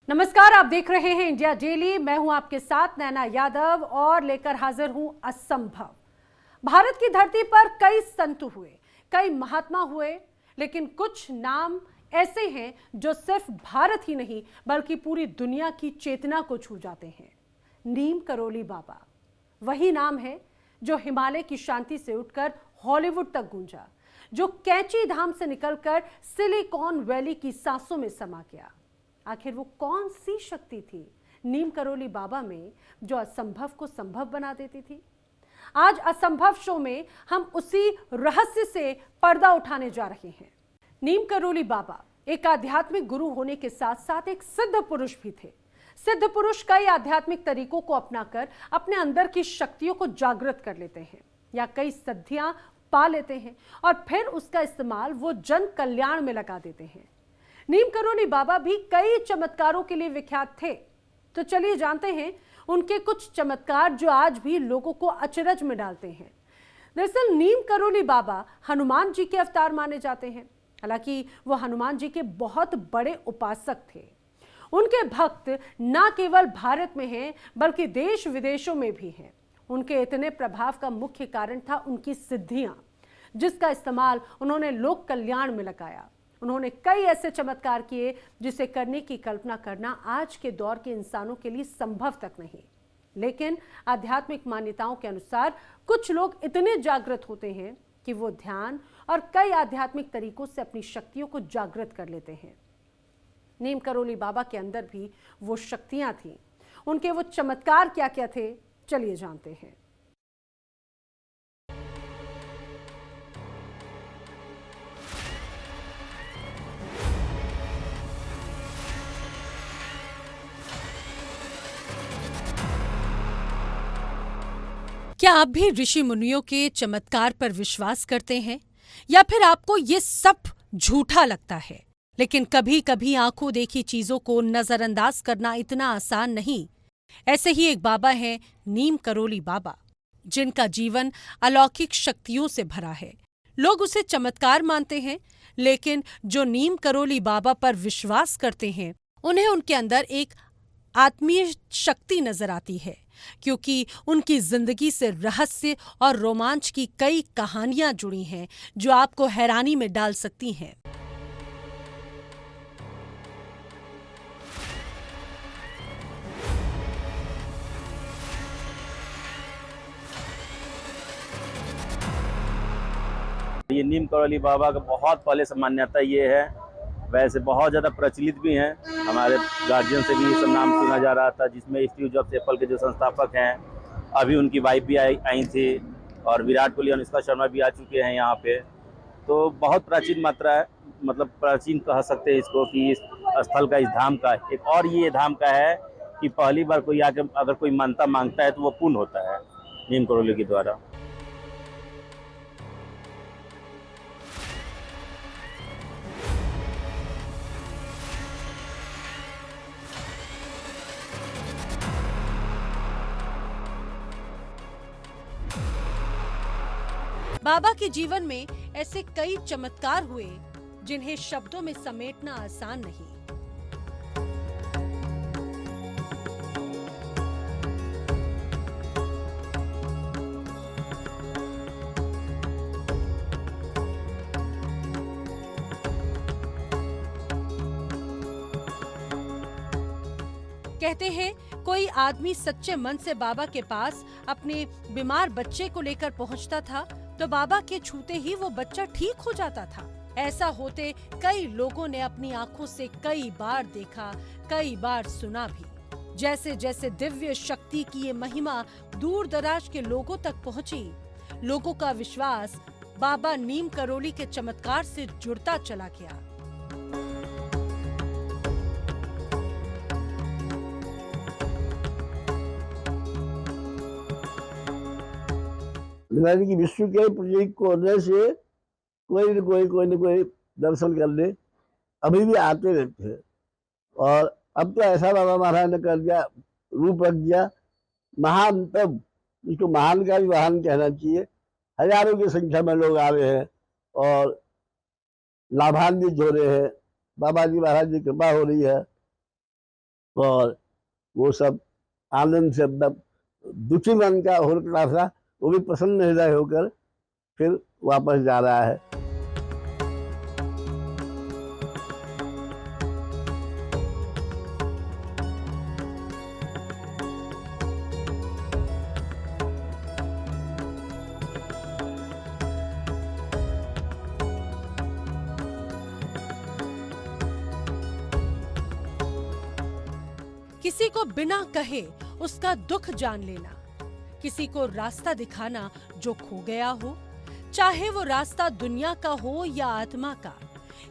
नमस्कार, आप देख रहे हैं इंडिया डेली। मैं हूं आपके साथ नैना यादव और लेकर हाजिर हूं असंभव। भारत की धरती पर कई संत हुए, कई महात्मा हुए, लेकिन कुछ नाम ऐसे हैं जो सिर्फ भारत ही नहीं बल्कि पूरी दुनिया की चेतना को छू जाते हैं। नीम करोली बाबा वही नाम है जो हिमालय की शांति से उठकर हॉलीवुड तक गूंजा, जो कैंची धाम से निकलकर सिलिकॉन वैली की सांसों में समा गया। आखिर वो कौन सी शक्ति थी नीम करोली बाबा में जो असंभव को संभव बना देती थी? आज असंभव शो में हम उसी रहस्य से पर्दा उठाने जा रहे हैं। नीम करोली बाबा एक आध्यात्मिक गुरु होने के साथ साथ एक सिद्ध पुरुष भी थे। सिद्ध पुरुष कई आध्यात्मिक तरीकों को अपनाकर अपने अंदर की शक्तियों को जागृत कर लेते हैं या कई सिद्धियां पा लेते हैं और फिर उसका इस्तेमाल वो जन कल्याण में लगा देते हैं। नीम करोली बाबा भी कई चमत्कारों के लिए विख्यात थे। तो चलिए जानते हैं उनके कुछ चमत्कार जो आज भी लोगों को अचरज में डालते हैं। दरअसल नीम करोली बाबा हनुमान जी के अवतार माने जाते हैं। हालांकि वो हनुमान जी के बहुत बड़े उपासक थे। उनके भक्त न केवल भारत में हैं बल्कि देश विदेशों में भी हैं। उनके इतने प्रभाव का मुख्य कारण था उनकी सिद्धियां, जिसका इस्तेमाल उन्होंने लोक कल्याण में लगाया। उन्होंने कई ऐसे चमत्कार किए जिसे करने की कल्पना करना आज के दौर के इंसानों के लिए संभव तक नहीं। लेकिन आध्यात्मिक मान्यताओं के अनुसार कुछ लोग इतने जागृत होते हैं कि वो ध्यान और कई आध्यात्मिक तरीकों से अपनी शक्तियों को जागृत कर लेते हैं। नीम करोली बाबा के अंदर भी वो शक्तियां थीं। उनके वो चमत्कार क्या क्या थे, चलिए जानते हैं। क्या आप भी ऋषि मुनियों के चमत्कार पर विश्वास करते हैं या फिर आपको ये सब झूठा लगता है? लेकिन कभी कभी आंखों देखी चीजों को नजरअंदाज करना इतना आसान नहीं। ऐसे ही एक बाबा हैं नीम करोली बाबा, जिनका जीवन अलौकिक शक्तियों से भरा है। लोग उसे चमत्कार मानते हैं, लेकिन जो नीम करोली बाबा पर विश्वास करते हैं उन्हें उनके अंदर एक आत्मीय शक्ति नजर आती है, क्योंकि उनकी जिंदगी से रहस्य और रोमांच की कई कहानियां जुड़ी हैं जो आपको हैरानी में डाल सकती हैं। ये नीम करोली बाबा का बहुत पहले से मान्यता ये है, वैसे बहुत ज़्यादा प्रचलित भी हैं। हमारे गार्जियन से भी ये सब नाम सुना जा रहा था, जिसमें स्टीव जॉब्स एप्पल के जो संस्थापक हैं, अभी उनकी वाइफ भी आई थी और विराट कोहली, अनुष्का शर्मा भी आ चुके हैं यहाँ पे। तो बहुत प्राचीन मात्रा है, मतलब प्राचीन कह सकते हैं इसको कि इस स्थल का, इस धाम का। एक और ये धाम का है कि पहली बार कोई आके अगर कोई मानता मांगता है तो वो पूर्ण होता है नीम करोली के द्वारा। बाबा के जीवन में ऐसे कई चमत्कार हुए जिन्हें शब्दों में समेटना आसान नहीं। कहते हैं कोई आदमी सच्चे मन से बाबा के पास अपने बीमार बच्चे को लेकर पहुंचता था तो बाबा के छूते ही वो बच्चा ठीक हो जाता था। ऐसा होते कई लोगों ने अपनी आंखों से कई बार देखा, कई बार सुना भी। जैसे जैसे दिव्य शक्ति की ये महिमा दूर दराज के लोगों तक पहुंची, लोगों का विश्वास बाबा नीम करोली के चमत्कार से जुड़ता चला गया। यानी कि विश्व के प्रत्येक कोने से कोई न कोई दर्शन करने अभी भी आते रहते हैं। और अब तो ऐसा बाबा महाराज ने कर दिया, रूप रख दिया महान, तब इसको महान का भी महान कहना चाहिए। हजारों की संख्या में लोग आ रहे हैं और लाभान्वित हो रहे हैं। बाबा जी महाराज की कृपा हो रही है। और वो सब आनंद से एकदम दुखी मन का हो रहा था, वो भी प्रसन्न हृदय होकर फिर वापस जा रहा है। किसी को बिना कहे उसका दुख जान लेना, किसी को रास्ता दिखाना जो खो गया हो, चाहे वो रास्ता दुनिया का हो या आत्मा का।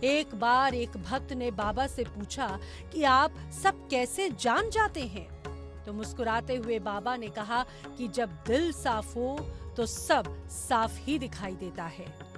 एक बार एक भक्त ने बाबा से पूछा कि आप सब कैसे जान जाते हैं? तो मुस्कुराते हुए बाबा ने कहा कि जब दिल साफ हो तो सब साफ ही दिखाई देता है।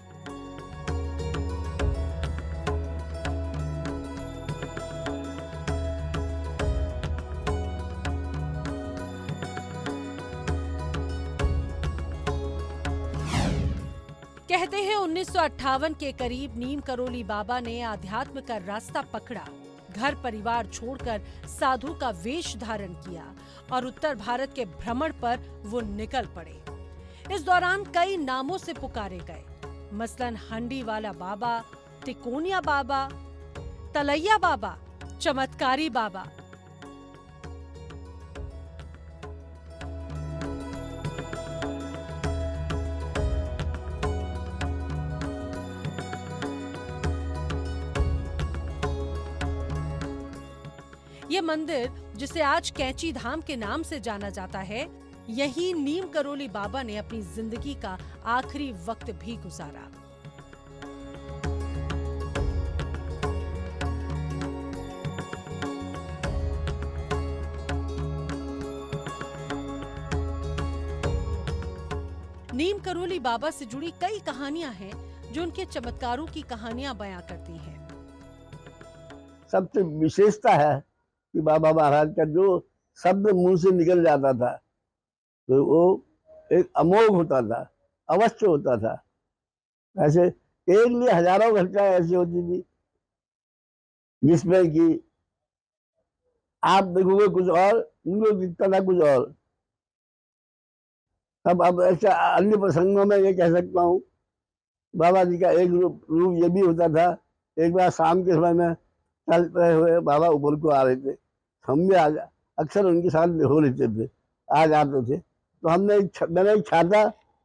कहते हैं 1958 के करीब नीम करोली बाबा ने आध्यात्म का रास्ता पकड़ा, घर परिवार छोड़कर साधु का वेश धारण किया और उत्तर भारत के भ्रमण पर वो निकल पड़े। इस दौरान कई नामों से पुकारे गए, मसलन हंडी वाला बाबा, तिकोनिया बाबा, तलैया बाबा, चमत्कारी बाबा। ये मंदिर, जिसे आज कैंची धाम के नाम से जाना जाता है, यही नीम करोली बाबा ने अपनी जिंदगी का आखिरी वक्त भी गुजारा। नीम करोली बाबा से जुड़ी कई कहानियां हैं जो उनके चमत्कारों की कहानियां बयां करती हैं। सबसे विशेषता है कि बाबा महाराज का जो शब्द मुंह से निकल जाता था तो वो एक अमोघ होता था, अवश्य होता था। ऐसे एक लिए हजारों घटनाएं ऐसी होती थी जिसमें कि आप देखोगे कुछ और, उनको दिखता था कुछ और। अब ऐसा अन्य प्रसंगों में ये कह सकता हूँ, बाबा जी का एक रूप ये भी होता था। एक बार शाम के समय में चलते हुए बाबा ऊपर को आ रहे थे, हम भी अक्सर उनके साथ हो लेते थे, आ जाते थे। तो मैंने एक छाता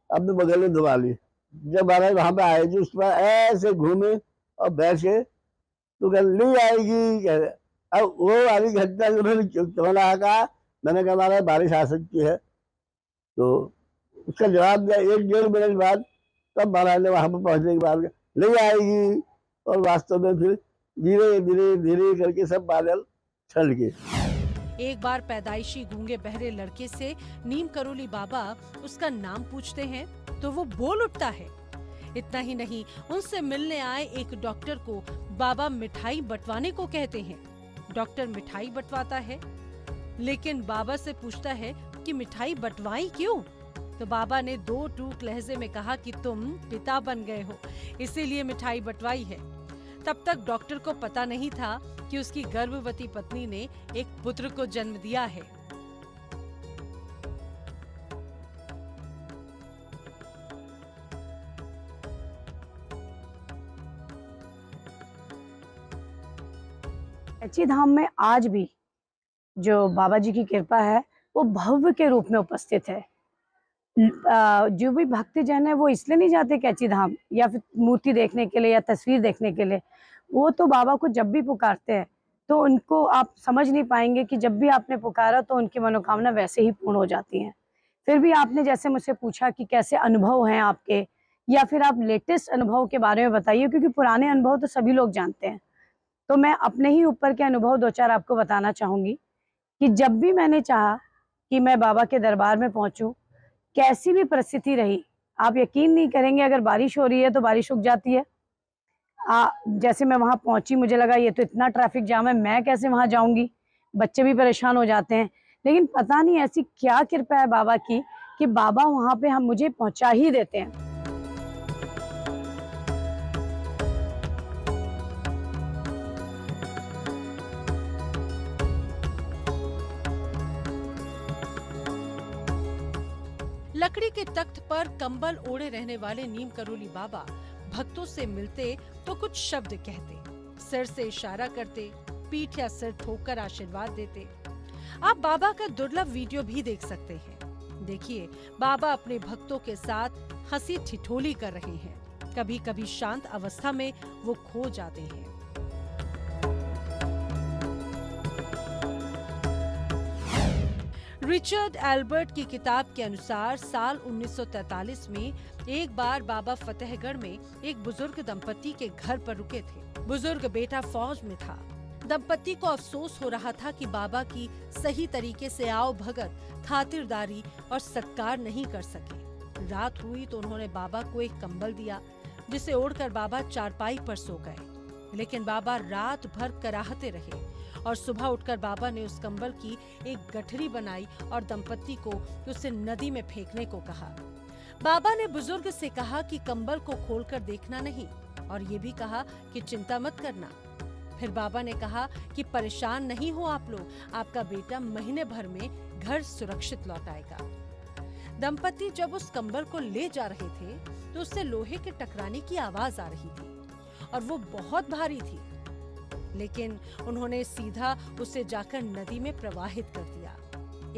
अपने बगल में दबा ली। जब बाबा वहाँ पे आए थे उस पर ऐसे घूमे और बैठे तो कह नहीं आएगी, कह रहे। अब वो वाली घटना उन्होंने कहा, मैंने कहा महाराज बारिश आ सकती है। तो उसका जवाब दिया 1-1.5 मिनट बाद। तब महाराज ने वहाँ पर पहुँचने के बाद नहीं आएगी, और वास्तव में फिर धीरे धीरे धीरे करके सब बादल छल गए। एक बार पैदाइशी गूंगे बहरे लड़के से नीम करोली बाबा उसका नाम पूछते हैं तो वो बोल उठता है। इतना ही नहीं, उनसे मिलने आए एक डॉक्टर को बाबा मिठाई बंटवाने को कहते हैं। डॉक्टर मिठाई बंटवाता है, लेकिन बाबा से पूछता है कि मिठाई बंटवाई क्यों? तो बाबा ने 2 टूक लहजे में कहा कि तुम पिता बन गए हो, इसीलिए मिठाई बंटवाई है। तब तक डॉक्टर को पता नहीं था कि उसकी गर्भवती पत्नी ने एक पुत्र को जन्म दिया है। कैंची धाम में आज भी जो बाबा जी की कृपा है वो भव्य के रूप में उपस्थित है। जो भी भक्तजन है वो इसलिए नहीं जाते कैंची धाम या फिर मूर्ति देखने के लिए या तस्वीर देखने के लिए, वो तो बाबा को जब भी पुकारते हैं तो उनको आप समझ नहीं पाएंगे कि जब भी आपने पुकारा तो उनकी मनोकामना वैसे ही पूर्ण हो जाती हैं। फिर भी आपने जैसे मुझसे पूछा कि कैसे अनुभव हैं आपके, या फिर आप लेटेस्ट अनुभव के बारे में बताइए, क्योंकि पुराने अनुभव तो सभी लोग जानते हैं। तो मैं अपने ही ऊपर के अनुभव 2-4 आपको बताना चाहूँगी कि जब भी मैंने चाहा कि मैं बाबा के दरबार में पहुँचूँ, कैसी भी परिस्थिति रही, आप यकीन नहीं करेंगे, अगर बारिश हो रही है तो बारिश रुक जाती है। जैसे मैं वहाँ पहुँची, मुझे लगा ये तो इतना ट्रैफिक जाम है, मैं कैसे वहाँ जाऊँगी, बच्चे भी परेशान हो जाते हैं। लेकिन पता नहीं ऐसी क्या कृपा है बाबा की कि बाबा वहाँ पे मुझे पहुँचा ही देते हैं। लकड़ी के तख्त पर कंबल ओढ़े रहने वाले नीम करोली बाबा भक्तों से मिलते तो कुछ शब्द कहते, सिर से इशारा करते, पीठ या सिर ठोककर आशीर्वाद देते। आप बाबा का दुर्लभ वीडियो भी देख सकते हैं। देखिए, बाबा अपने भक्तों के साथ हंसी ठिठोली कर रहे हैं। कभी कभी शांत अवस्था में वो खो जाते हैं। रिचर्ड एल्बर्ट की किताब के अनुसार साल 1943 में एक बार बाबा फतेहगढ़ में एक बुजुर्ग दंपत्ति के घर पर रुके थे। बुजुर्ग बेटा फौज में था। दंपत्ति को अफसोस हो रहा था कि बाबा की सही तरीके से आओ भगत, खातिरदारी और सत्कार नहीं कर सके। रात हुई तो उन्होंने बाबा को एक कंबल दिया, जिसे ओढ़कर बाबा चारपाई पर सो गए। लेकिन बाबा रात भर कराहते रहे और सुबह उठकर बाबा ने उस कंबल की एक गठरी बनाई और दंपत्ति को उसे नदी में फेंकने को कहा। बाबा ने बुजुर्ग से कहा कि कंबल को खोलकर देखना नहीं और ये भी कहा कि चिंता मत करना। फिर बाबा ने कहा कि परेशान नहीं हो आप लोग, आपका बेटा महीने भर में घर सुरक्षित लौट आएगा। दंपत्ति जब उस कंबल को ले जा रहे थे तो उससे लोहे के टकराने की आवाज आ रही थी और वो बहुत भारी थी, लेकिन उन्होंने सीधा उसे जाकर नदी में प्रवाहित कर दिया।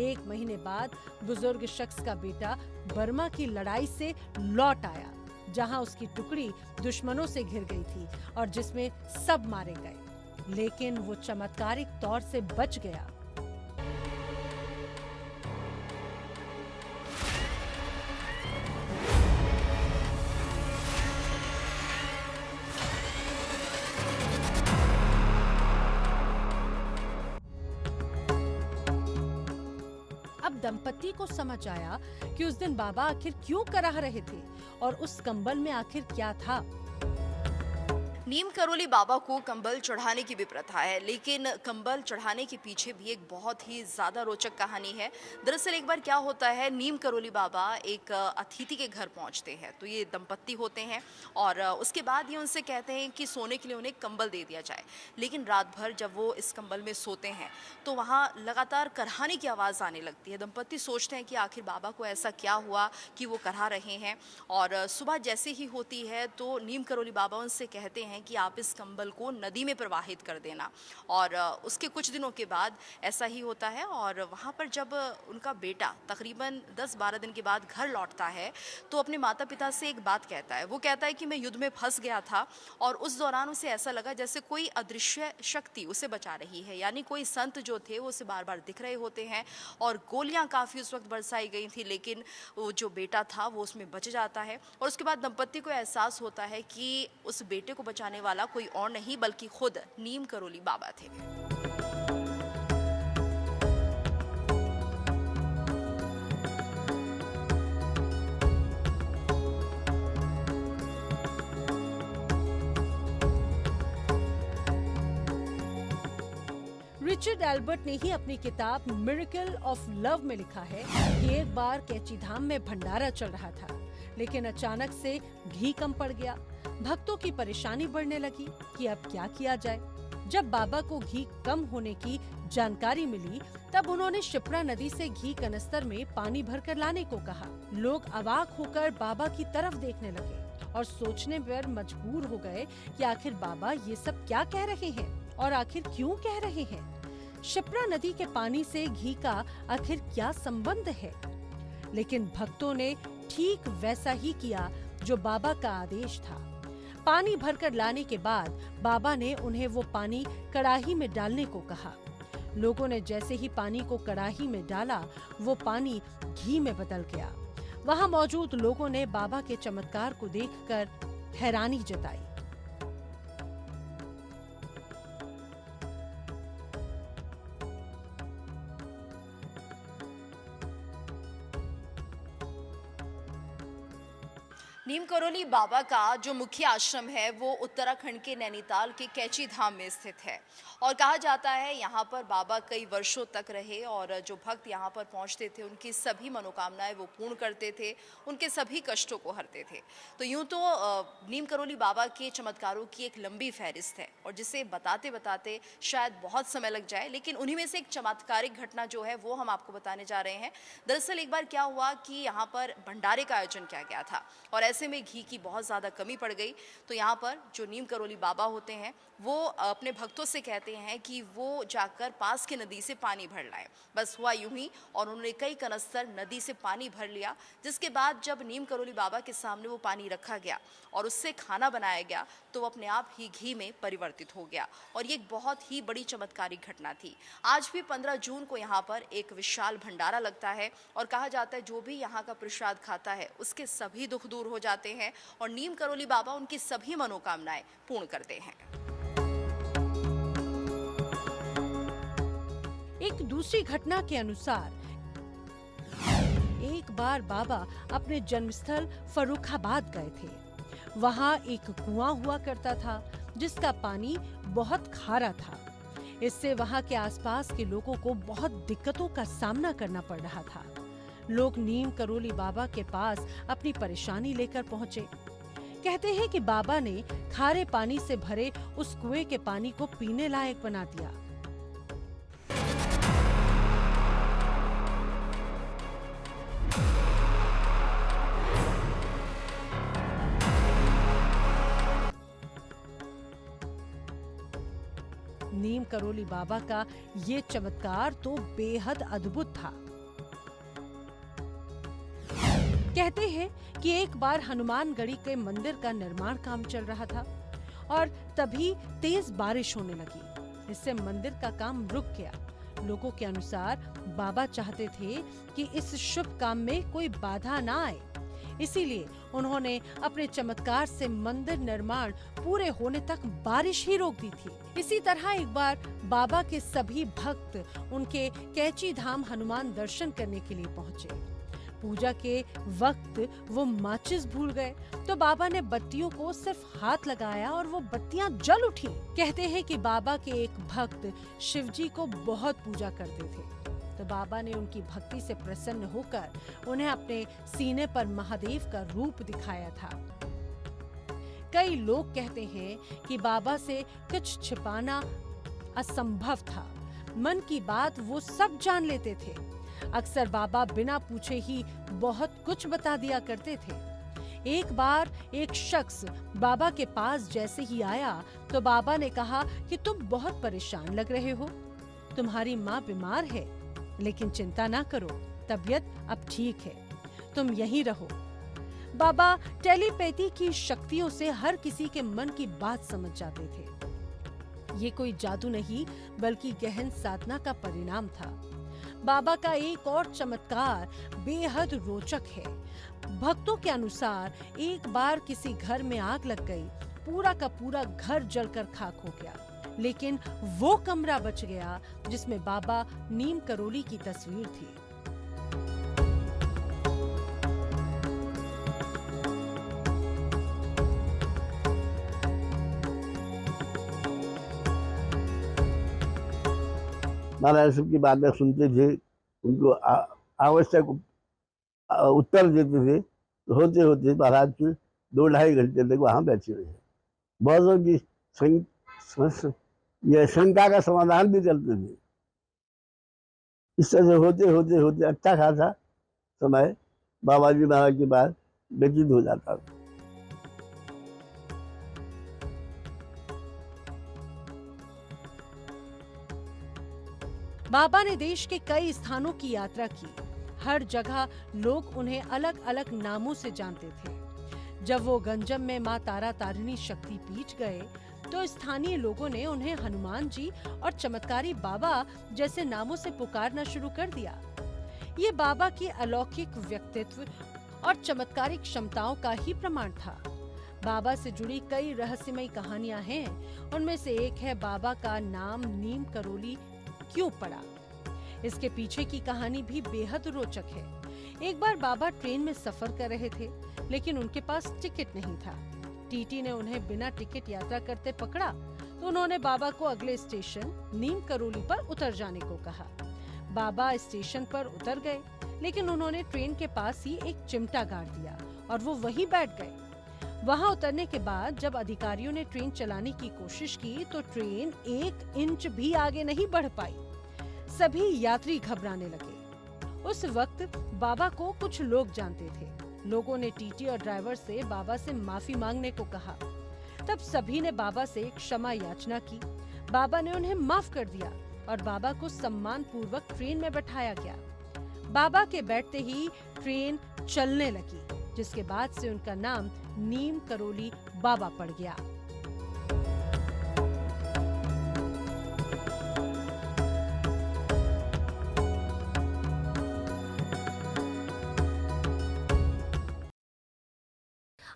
1 महीने बाद बुजुर्ग शख्स का बेटा बर्मा की लड़ाई से लौट आया, जहां उसकी टुकड़ी दुश्मनों से घिर गई थी और जिसमें सब मारे गए, लेकिन वो चमत्कारिक तौर से बच गया। अब दंपत्ति को समझ आया कि उस दिन बाबा आखिर क्यों कराह रहे थे और उस कंबल में आखिर क्या था। नीम करोली बाबा को कंबल चढ़ाने की भी प्रथा है, लेकिन कंबल चढ़ाने के पीछे भी एक बहुत ही ज़्यादा रोचक कहानी है। दरअसल एक बार क्या होता है, नीम करोली बाबा एक अतिथि के घर पहुंचते हैं। तो ये दंपत्ति होते हैं और उसके बाद ये उनसे कहते हैं कि सोने के लिए उन्हें कंबल दे दिया जाए। लेकिन रात भर जब वो इस कंबल में सोते हैं तो वहाँ लगातार कराहने की आवाज़ आने लगती है। दंपत्ति सोचते हैं कि आखिर बाबा को ऐसा क्या हुआ कि वो करा रहे हैं। और सुबह जैसे ही होती है तो नीम करोली बाबा उनसे कहते हैं कि आप इस कंबल को नदी में प्रवाहित कर देना। और उसके कुछ दिनों के बाद ऐसा ही होता है और वहाँ पर जब उनका बेटा तकरीबन 10-12 दिन के बाद घर लौटता है तो अपने माता पिता से एक बात कहता है। वो कहता है कि मैं युद्ध में फंस गया था और उस दौरान उसे ऐसा लगा जैसे कोई अदृश्य शक्ति उसे बचा रही है, यानी कोई संत जो थे वो उसे बार बार दिख रहे होते हैं। और गोलियां काफ़ी उस वक्त बरसाई गई थी, लेकिन वो जो बेटा था वो उसमें बच जाता है। और उसके बाद दंपत्ति को एहसास होता है कि उस बेटे को बचाने वाला कोई और नहीं बल्कि खुद नीम करोली बाबा थे। रिचर्ड एल्बर्ट ने ही अपनी किताब मिरेकल ऑफ लव में लिखा है कि एक बार कैची धाम में भंडारा चल रहा था, लेकिन अचानक से घी कम पड़ गया। भक्तों की परेशानी बढ़ने लगी कि अब क्या किया जाए। जब बाबा को घी कम होने की जानकारी मिली तब उन्होंने शिप्रा नदी से घी कनस्तर में पानी भरकर लाने को कहा। लोग अवाक होकर बाबा की तरफ देखने लगे और सोचने पर मजबूर हो गए कि आखिर बाबा ये सब क्या कह रहे हैं और आखिर क्यों कह रहे हैं। शिप्रा नदी के पानी से घी का आखिर क्या संबंध है। लेकिन भक्तों ने ठीक वैसा ही किया जो बाबा का आदेश था। पानी भरकर लाने के बाद बाबा ने उन्हें वो पानी कड़ाही में डालने को कहा। लोगों ने जैसे ही पानी को कड़ाही में डाला वो पानी घी में बदल गया। वहां मौजूद लोगों ने बाबा के चमत्कार को देखकर हैरानी जताई। नीम करोली बाबा का जो मुख्य आश्रम है वो उत्तराखंड के नैनीताल के कैची धाम में स्थित है और कहा जाता है यहाँ पर बाबा कई वर्षों तक रहे और जो भक्त यहाँ पर पहुँचते थे उनकी सभी मनोकामनाएं वो पूर्ण करते थे, उनके सभी कष्टों को हरते थे। तो यूँ तो नीम करोली बाबा के चमत्कारों की एक लंबी फहरिस्त है और जिसे बताते बताते शायद बहुत समय लग जाए, लेकिन उन्हीं में से एक चमत्कारिक घटना जो है वो हम आपको बताने जा रहे हैं। दरअसल एक बार क्या हुआ कि यहाँ पर भंडारे का आयोजन किया गया था और ऐसे में घी की बहुत ज़्यादा कमी पड़ गई। तो यहाँ पर जो नीम करोली बाबा होते हैं वो अपने भक्तों से कहते हैं कि वो जाकर पास की नदी से पानी भर लाए। बस हुआ यूं ही और उन्होंने कई कनस्तर नदी से पानी भर लिया, जिसके बाद जब नीम करोली बाबा के सामने वो पानी रखा गया और उससे खाना बनाया गया तो वो अपने आप ही घी में परिवर्तित हो गया और ये एक बहुत ही बड़ी चमत्कारिक घटना थी। आज भी 15 जून को यहाँ पर एक विशाल भंडारा लगता है और कहा जाता है जो भी यहाँ का प्रसाद खाता है उसके सभी दुख दूर हो जाते हैं और नीम करोली बाबा उनकी सभी मनोकामनाएं पूर्ण करते हैं। एक दूसरी घटना के अनुसार एक बार बाबा अपने जन्मस्थल फर्रुखाबाद गए थे। वहाँ एक कुआं हुआ करता था जिसका पानी बहुत खारा था। इससे वहाँ के आसपास के लोगों को बहुत दिक्कतों का सामना करना पड़ रहा था। लोग नीम करोली बाबा के पास अपनी परेशानी लेकर पहुंचे। कहते हैं कि बाबा ने खारे पानी से भरे उस कुएं के पानी को पीने लायक बना दिया। नीम करोली बाबा का ये चमत्कार तो बेहद अद्भुत था। कहते हैं कि एक बार हनुमानगढ़ी के मंदिर का निर्माण काम चल रहा था और तभी तेज बारिश होने लगी। इससे मंदिर का काम रुक गया। लोगों के अनुसार बाबा चाहते थे कि इस शुभ काम में कोई बाधा ना आए, इसीलिए उन्होंने अपने चमत्कार से मंदिर निर्माण पूरे होने तक बारिश ही रोक दी थी। इसी तरह एक बार बाबा के सभी भक्त उनके कैची धाम हनुमान दर्शन करने के लिए पहुंचे। पूजा के वक्त वो माचिस भूल गए तो बाबा ने बत्तियों को सिर्फ हाथ लगाया और वो बत्तियां जल उठी। कहते हैं कि बाबा के एक भक्त शिवजी को बहुत पूजा करते थे, तो बाबा ने उनकी भक्ति से प्रसन्न होकर उन्हें अपने सीने पर महादेव का रूप दिखाया था। कई लोग कहते हैं कि बाबा से कुछ छिपाना असंभव था। मन की बात वो सब जान लेते थे। अक्सर बाबा बिना पूछे ही बहुत कुछ बता दिया करते थे। एक बार एक शख्स बाबा के पास जैसे ही आया तो बाबा ने कहा कि तुम बहुत परेशान लग रहे हो, तुम्हारी माँ बीमार है, लेकिन चिंता ना करो, तबीयत अब ठीक है, तुम यहीं रहो। बाबा टेलीपैथी की शक्तियों से हर किसी के मन की बात समझ जाते थे। ये कोई जादू नहीं बल्कि गहन साधना का परिणाम था। बाबा का एक और चमत्कार बेहद रोचक है। भक्तों के अनुसार एक बार किसी घर में आग लग गई, पूरा का पूरा घर जलकर खाक हो गया, लेकिन वो कमरा बच गया जिसमें बाबा नीम करोली की तस्वीर थी। महाराज सब की बातें सुनते थे, उनको आवश्यक उत्तर देते थे। तो होते होते महाराज के 2-2.5 घंटे तक वहाँ बैठे रहे। बहुतों की यह शंका का समाधान भी करते थे। इस तरह से होते होते होते अच्छा खासा समय बाबा जी महाराज के पास व्यतीत हो जाता था। बाबा ने देश के कई स्थानों की यात्रा की। हर जगह लोग उन्हें अलग अलग नामों से जानते थे। जब वो गंजम में मां तारा तारिणी शक्ति पीठ गए तो स्थानीय लोगों ने उन्हें हनुमान जी और चमत्कारी बाबा जैसे नामों से पुकारना शुरू कर दिया। ये बाबा के अलौकिक व्यक्तित्व और चमत्कारिक क्षमताओं का ही प्रमाण था। बाबा से जुड़ी कई रहस्यमयी कहानियां हैं। उनमें से एक है बाबा का नाम नीम करोली क्यों पड़ा। इसके पीछे की कहानी भी बेहद रोचक है। एक बार बाबा ट्रेन में सफर कर रहे थे, लेकिन उनके पास टिकट नहीं था। टीटी ने उन्हें बिना टिकट यात्रा करते पकड़ा तो उन्होंने बाबा को अगले स्टेशन नीम करोली पर उतर जाने को कहा। बाबा स्टेशन पर उतर गए, लेकिन उन्होंने ट्रेन के पास ही एक चिमटा गाड़ दिया और वो वहीं बैठ गए। वहां उतरने के बाद जब अधिकारियों ने ट्रेन चलाने की कोशिश की तो ट्रेन 1 इंच भी आगे नहीं बढ़ पाई। सभी यात्री घबराने लगे। उस वक्त बाबा को कुछ लोग जानते थे। लोगों ने टीटी और ड्राइवर से बाबा से माफी मांगने को कहा। तब सभी ने बाबा से क्षमा याचना की। बाबा ने उन्हें माफ कर दिया और बाबा को सम्मान पूर्वक ट्रेन में बैठाया गया। बाबा के बैठते ही ट्रेन चलने लगी, जिसके बाद से उनका नाम नीम करोली बाबा पड़ गया।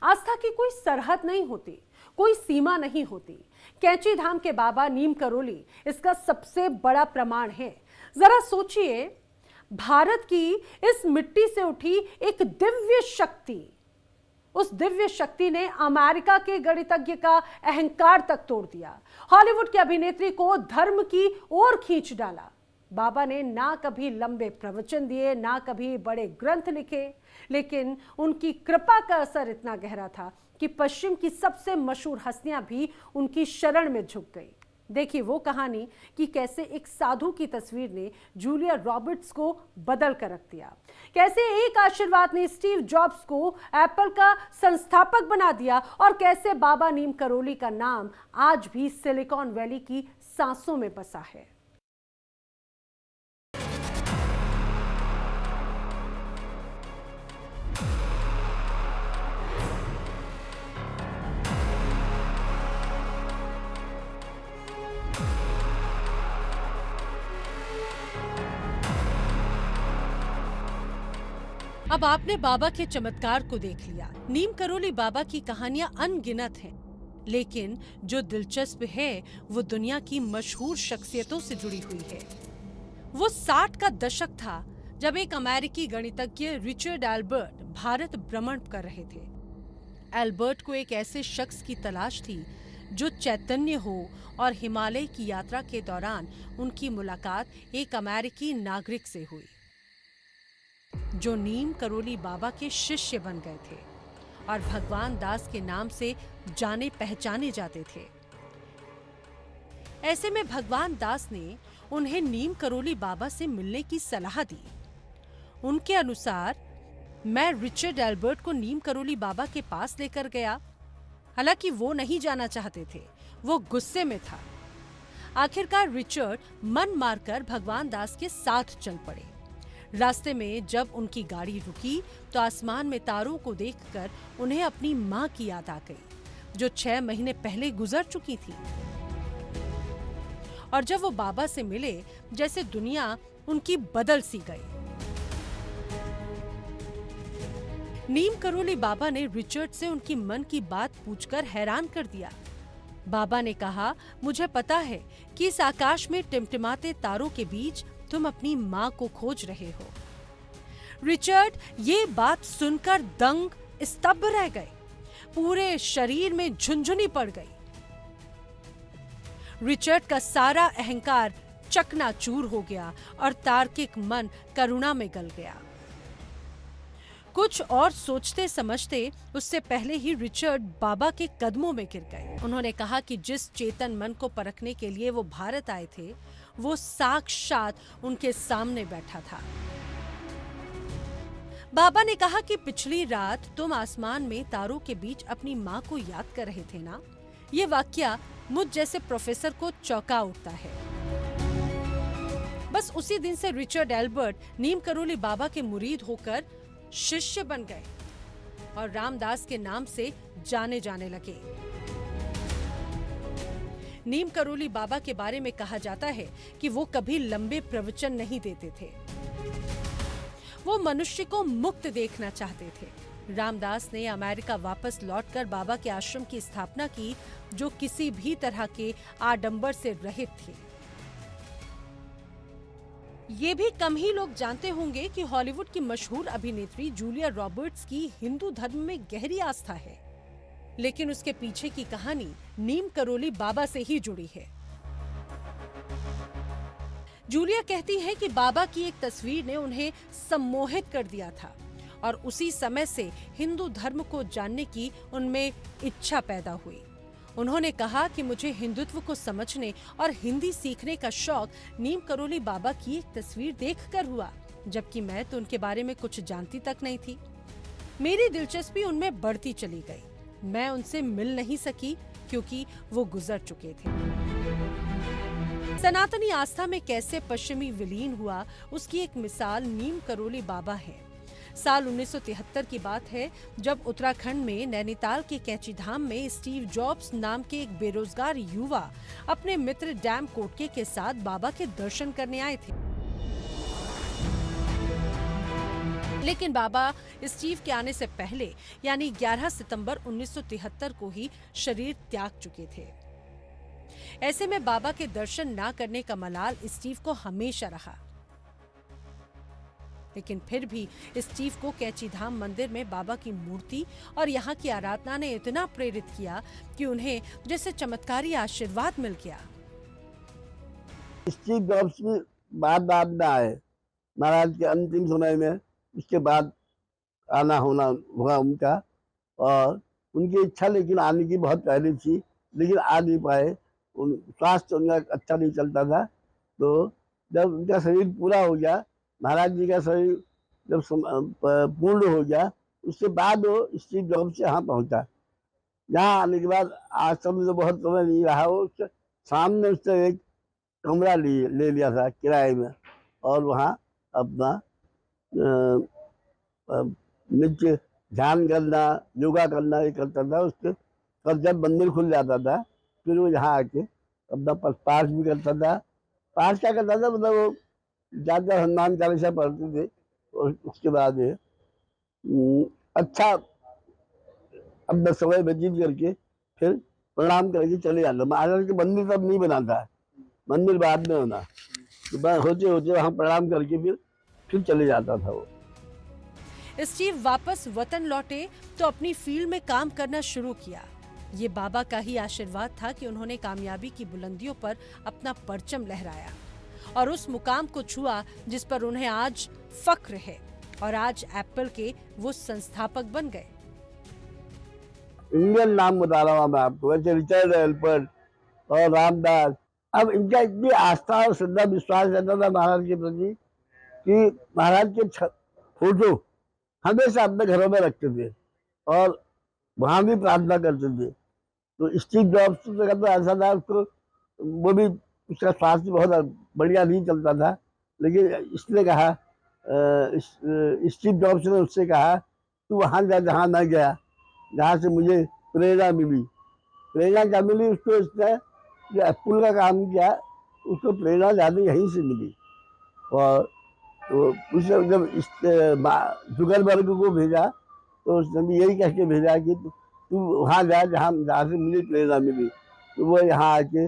आस्था की कोई सरहद नहीं होती, कोई सीमा नहीं होती। कैंची धाम के बाबा नीम करोली इसका सबसे बड़ा प्रमाण है। जरा सोचिए, भारत की इस मिट्टी से उठी एक दिव्य शक्ति, उस दिव्य शक्ति ने अमेरिका के गणितज्ञ का अहंकार तक तोड़ दिया। हॉलीवुड की अभिनेत्री को धर्म की ओर खींच डाला। बाबा ने ना कभी लंबे प्रवचन दिए, ना कभी बड़े ग्रंथ लिखे, लेकिन उनकी कृपा का असर इतना गहरा था कि पश्चिम की सबसे मशहूर हस्तियां भी उनकी शरण में झुक गई। देखिए वो कहानी कि कैसे एक साधु की तस्वीर ने जूलिया रॉबर्ट्स को बदल कर रख दिया, कैसे एक आशीर्वाद ने स्टीव जॉब्स को एप्पल का संस्थापक बना दिया और कैसे बाबा नीम करोली का नाम आज भी सिलिकॉन वैली की सांसों में बसा है। अब आपने बाबा के चमत्कार को देख लिया। नीम करोली बाबा की कहानियां अनगिनत हैं, लेकिन जो दिलचस्प है वो दुनिया की मशहूर शख्सियतों से जुड़ी हुई है। वो 60 का दशक था जब एक अमेरिकी गणितज्ञ रिचर्ड एल्बर्ट भारत भ्रमण कर रहे थे। एल्बर्ट को एक ऐसे शख्स की तलाश थी जो चैतन्य हो, और हिमालय की यात्रा के दौरान उनकी मुलाकात एक अमेरिकी नागरिक से हुई जो नीम करोली बाबा के शिष्य बन गए थे और भगवान दास के नाम से जाने पहचाने जाते थे। ऐसे में भगवान दास ने उन्हें नीम करोली बाबा से मिलने की सलाह दी। उनके अनुसार मैं रिचर्ड एल्बर्ट को नीम करोली बाबा के पास लेकर गया। हालांकि वो नहीं जाना चाहते थे, वो गुस्से में था। आखिरकार रिचर्ड मन मारकर भगवान दास के साथ चल पड़े। रास्ते में जब उनकी गाड़ी रुकी तो आसमान में तारों को देखकर उन्हें अपनी मां की याद आ गई, जो 6 महीने पहले गुजर चुकी थी। और जब वो बाबा से मिले, जैसे दुनिया उनकी बदल सी गई। नीम करोली बाबा ने रिचर्ड से उनकी मन की बात पूछकर हैरान कर दिया। बाबा ने कहा, मुझे पता है कि इस आकाश में टिमटिमाते तारों के बीच तुम अपनी मां को खोज रहे हो। रिचर्ड ये बात सुनकर दंग स्तब्ध रह गए। पूरे शरीर में झुंझुनी पड़ गई। रिचर्ड का सारा अहंकार चकनाचूर हो गया और तार्किक मन करुणा में गल गया। कुछ और सोचते समझते उससे पहले ही रिचर्ड बाबा के कदमों में गिर गए। उन्होंने कहा कि जिस चेतन मन को परखने के लिए वो भारत आए थे, वो साक्षात उनके सामने बैठा था। बाबा ने कहा कि पिछली रात तुम आसमान में तारों के बीच अपनी मां को याद कर रहे थे ना। ये वाकया मुझ जैसे प्रोफेसर को चौंका उठता है। बस उसी दिन से रिचर्ड एल्बर्ट नीम करोली बाबा के मुरीद होकर शिष्य बन गए और रामदास के नाम से जाने जाने लगे। नीम करोली बाबा के बारे में कहा जाता है कि वो कभी लंबे प्रवचन नहीं देते थे। वो मनुष्य को मुक्त देखना चाहते थे। रामदास ने अमेरिका वापस लौटकर बाबा के आश्रम की स्थापना की, जो किसी भी तरह के आडंबर से रहित थे। ये भी कम ही लोग जानते होंगे कि हॉलीवुड की मशहूर अभिनेत्री जूलिया रॉबर्ट्स की हिंदू धर्म में गहरी आस्था है, लेकिन उसके पीछे की कहानी नीम करोली बाबा से ही जुड़ी है। जूलिया कहती है कि बाबा की एक तस्वीर ने उन्हें सम्मोहित कर दिया था और उसी समय से हिंदू धर्म को जानने की उनमें इच्छा पैदा हुई। उन्होंने कहा कि मुझे हिंदुत्व को समझने और हिंदी सीखने का शौक नीम करोली बाबा की एक तस्वीर देखकर हुआ, जबकि मैं तो उनके बारे में कुछ जानती तक नहीं थी। मेरी दिलचस्पी उनमें बढ़ती चली गई। मैं उनसे मिल नहीं सकी क्योंकि वो गुजर चुके थे। सनातनी आस्था में कैसे पश्चिमी विलीन हुआ, उसकी एक मिसाल नीम करोली बाबा है। साल 1973 की बात है, जब उत्तराखंड में नैनीताल के कैंची धाम में स्टीव जॉब्स नाम के एक बेरोजगार युवा अपने मित्र डैम कोटके के साथ बाबा के दर्शन करने आए थे। लेकिन बाबा स्टीव के आने से पहले यानी 11 सितंबर 1973 को ही शरीर त्याग चुके थे। ऐसे में बाबा के दर्शन ना करने का मलाल स्टीव को हमेशा रहा। लेकिन फिर भी स्टीव को कैंची धाम मंदिर में बाबा की मूर्ति और यहाँ की आराधना ने इतना प्रेरित किया कि उन्हें जैसे चमत्कारी आशीर्वाद मिल गया। स्टीव जॉब्स की बाद में आए महाराज के अंतिम समय में, उसके बाद आना होना हुआ उनका, और उनकी इच्छा लेकिन आने की बहुत पहले थी, लेकिन आ नहीं पाए। स्वास्थ्य उनका अच्छा नहीं चलता था। तो जब उनका शरीर पूरा हो गया, महाराज जी का शरीर जब पूर्ण हो गया, उसके बाद वो स्टीव जॉब्स यहाँ पहुँचा। यहाँ आने के बाद आश्रम में तो बहुत समय नहीं रहा। वो सामने उससे एक कमरा ले लिया था किराए में, और वहाँ अपना नीचे ध्यान करना, योगा करना ये करता था। उसके और जब मंदिर खुल जाता था फिर वो यहाँ आके अपना पाठ भी करता था। पाठ क्या करता था, मतलब वो ज़्यादा हनुमान चालीसा पढ़ते थे, और उसके बाद अच्छा अपना समय व्यतीत करके फिर प्रणाम करके चले जाता। महाराज के मंदिर तब नहीं बना था, मंदिर बाद में होना, तो होते होते वहाँ प्रणाम करके फिर चले जाता था वो। स्टीव वापस वतन लौटे तो अपनी फील्ड में काम करना शुरू किया। ये बाबा का ही आशीर्वाद था कि उन्होंने कामयाबी की बुलंदियों पर अपना परचम लहराया और उस मुकाम को छुआ जिस पर उन्हें आज फक्र है, और आज एप्पल के वो संस्थापक बन गए। इंडियन नाम बता रहा हूँ मैं आपको, वैसे रिचर्ड एल्पर्ट और रामदास। अब इनका इतनी आस्था और श्रद्धा विश्वास रहता था महाराज के प्रति कि महाराज के फोटो हमेशा अपने घरों में रखते थे और वहाँ भी प्रार्थना करते थे। तो स्टीव जॉब्स तो ऐसा था, उसको वो भी उसका स्वास्थ्य बहुत बढ़िया नहीं चलता था, लेकिन इसने कहा, स्टीव जॉब्स ने उससे कहा तू वहाँ जा जहाँ मैं गया, जहाँ से मुझे प्रेरणा मिली। प्रेरणा क्या मिली उसको, इसने जो एप्पल का काम किया उसको प्रेरणा ज़्यादा यहीं से मिली। और तो उसने जब जुगलबर्ग को भेजा तो उसने भी यही कह के भेजा कि तू वहाँ जा जहाँ से मुझे प्रेरणा मिली। तो वो यहाँ आके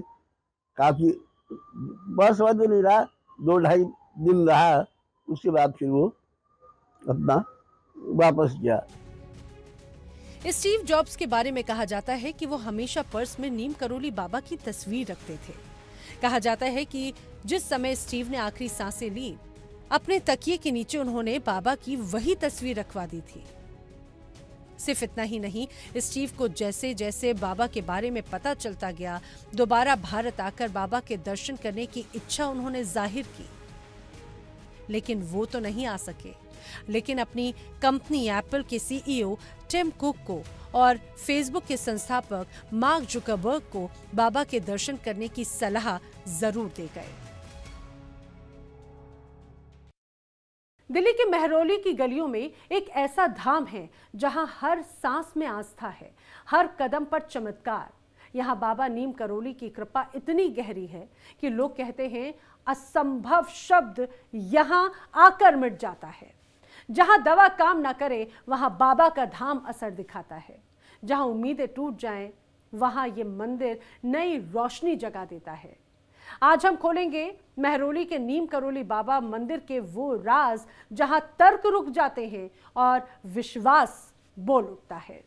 काफ़ी बहुत समय तो नहीं रहा, 2-2.5 दिन रहा, उसके बाद फिर वो अपना वापस गया। स्टीव जॉब्स के बारे में कहा जाता है कि वो हमेशा पर्स में नीम करोली बाबा की तस्वीर रखते थे। कहा जाता है कि जिस समय स्टीव ने आखिरी सांसें ली, अपने तकिए के नीचे उन्होंने बाबा की वही तस्वीर रखवा दी थी। सिर्फ इतना ही नहीं, स्टीव को जैसे जैसे बाबा के बारे में पता चलता गया, दोबारा भारत आकर बाबा के दर्शन करने की इच्छा उन्होंने जाहिर की। लेकिन वो तो नहीं आ सके, लेकिन अपनी कंपनी एप्पल के सीईओ टिम कुक को और फेसबुक के संस्थापक मार्क जुकरबर्ग को बाबा के दर्शन करने की सलाह जरूर दे गए। दिल्ली के मेहरौली की गलियों में एक ऐसा धाम है जहां हर सांस में आस्था है, हर कदम पर चमत्कार। यहाँ बाबा नीम करोली की कृपा इतनी गहरी है कि लोग कहते हैं असंभव शब्द यहाँ आकर मिट जाता है। जहाँ दवा काम ना करे वहाँ बाबा का धाम असर दिखाता है। जहाँ उम्मीदें टूट जाएं वहाँ ये मंदिर नई रोशनी जगा देता है। आज हम खोलेंगे महरौली के नीम करोली बाबा मंदिर के वो राज जहां तर्क रुक जाते हैं और विश्वास बोल उठता है।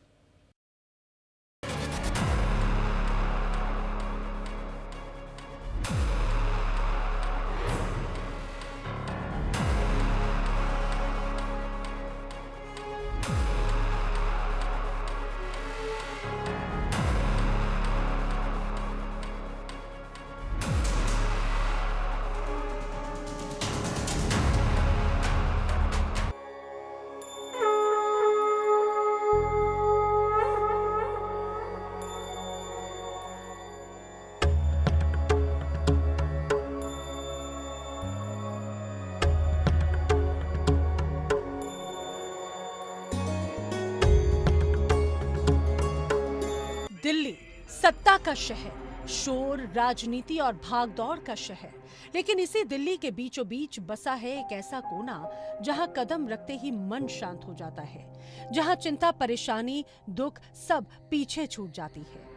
दिल्ली सत्ता का शहर, शोर, राजनीति और भागदौड़ का शहर। लेकिन इसी दिल्ली के बीचों बीच बसा है एक ऐसा कोना जहां कदम रखते ही मन शांत हो जाता है, जहां चिंता, परेशानी, दुख सब पीछे छूट जाती है।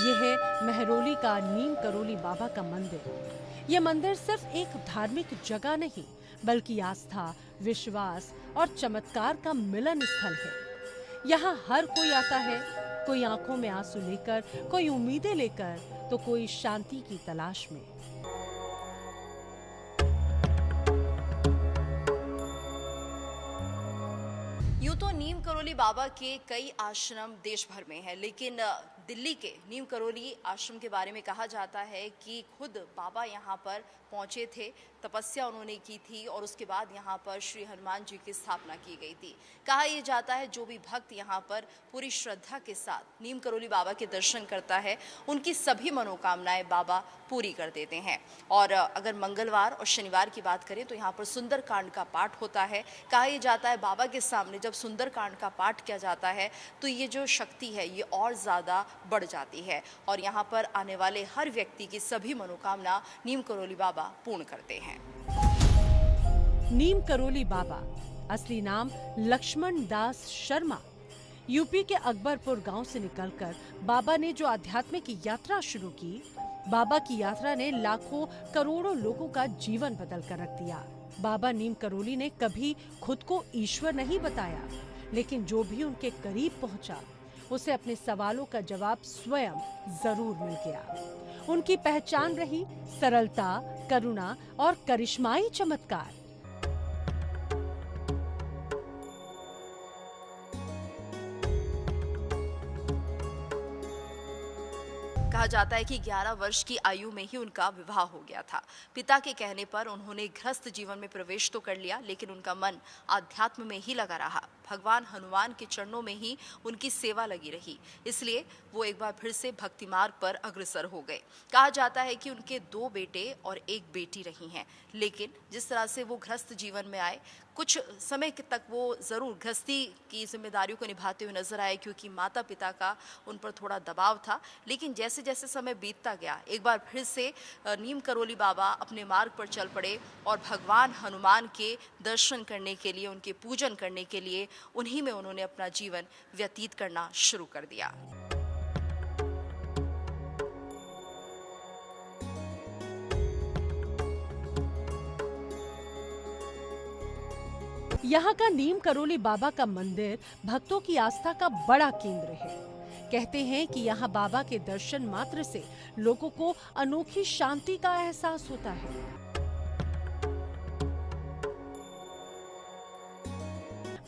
ये है महरौली का नीम करोली बाबा का मंदिर। ये मंदिर सिर्फ एक धार्मिक जगह नहीं, बल्कि आस्था, विश्वास और चमत्कार का मिलन स्थल है। यहाँ हर कोई आता है, कोई आंखों में आंसू लेकर, कोई उम्मीदें लेकर, तो कोई शांति की तलाश में। यूं तो नीम करोली बाबा के कई आश्रम देश भर में है, लेकिन दिल्ली के नीम करोली आश्रम के बारे में कहा जाता है कि खुद बाबा यहाँ पर पहुँचे थे, तपस्या उन्होंने की थी और उसके बाद यहाँ पर श्री हनुमान जी की स्थापना की गई थी। कहा यह जाता है जो भी भक्त यहाँ पर पूरी श्रद्धा के साथ नीम करोली बाबा के दर्शन करता है, उनकी सभी मनोकामनाएं बाबा पूरी कर देते हैं। और अगर मंगलवार और शनिवार की बात करें तो यहाँ पर सुंदरकांड का पाठ होता है। कहा यह जाता है बाबा के सामने जब सुंदरकांड का पाठ किया जाता है तो ये जो शक्ति है ये और ज़्यादा बढ़ जाती है और यहाँ पर आने वाले हर व्यक्ति की सभी मनोकामना नीम करोली बाबा पूर्ण करते हैं। नीम करोली बाबा, असली नाम लक्ष्मण दास शर्मा। यूपी के अकबरपुर गांव से निकलकर बाबा ने जो आध्यात्मिक यात्रा शुरू की, बाबा की यात्रा ने लाखों करोड़ों लोगों का जीवन बदल कर रख दिया। बाबा नीम करोली ने कभी खुद को ईश्वर नहीं बताया, लेकिन जो भी उनके करीब पहुंचा उसे अपने सवालों का जवाब स्वयं जरूर मिल गया। उनकी पहचान रही सरलता, करुणा और करिश्माई चमत्कार। कहा जाता है कि 11 वर्ष की आयु में ही उनका विवाह हो गया था। पिता के कहने पर उन्होंने गृहस्थ जीवन में प्रवेश तो कर लिया, लेकिन उनका मन आध्यात्म में ही लगा रहा। भगवान हनुमान के चरणों में ही उनकी सेवा लगी रही, इसलिए वो एक बार फिर से भक्ति मार्ग पर अग्रसर हो गए। कहा जाता है कि उनके 2 बेटे और 1 बेटी रही हैं, लेकिन जिस तरह से वो गृहस्थ जीवन में आए, कुछ समय तक वो ज़रूर गृहस्थी की जिम्मेदारियों को निभाते हुए नजर आए, क्योंकि माता पिता का उन पर थोड़ा दबाव था। लेकिन जैसे जैसे समय बीतता गया, एक बार फिर से नीम करोली बाबा अपने मार्ग पर चल पड़े और भगवान हनुमान के दर्शन करने के लिए, उनके पूजन करने के लिए उन्हीं में उन्होंने अपना जीवन व्यतीत करना शुरू कर दिया। यहाँ का नीम करोली बाबा का मंदिर भक्तों की आस्था का बड़ा केंद्र है। कहते हैं कि यहाँ बाबा के दर्शन मात्र से लोगों को अनोखी शांति का एहसास होता है।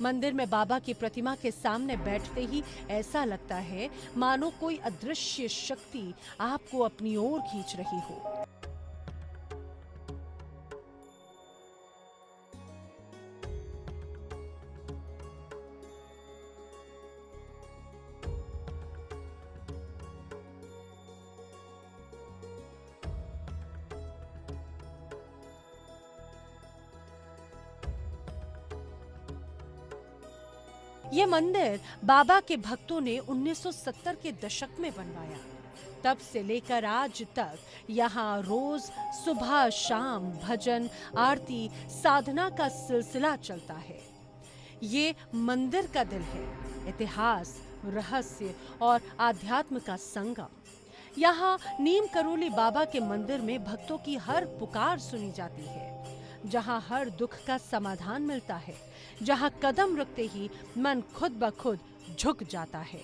मंदिर में बाबा की प्रतिमा के सामने बैठते ही ऐसा लगता है मानो कोई अदृश्य शक्ति आपको अपनी ओर खींच रही हो। ये मंदिर बाबा के भक्तों ने 1970 के दशक में बनवाया। तब से लेकर आज तक यहाँ रोज सुबह शाम भजन, आरती, साधना का सिलसिला चलता है। ये मंदिर का दिल है, इतिहास, रहस्य और आध्यात्म का संगम। यहाँ नीम करोली बाबा के मंदिर में भक्तों की हर पुकार सुनी जाती है, जहाँ हर दुख का समाधान मिलता है, जहाँ कदम रखते ही मन खुद ब खुद झुक जाता है।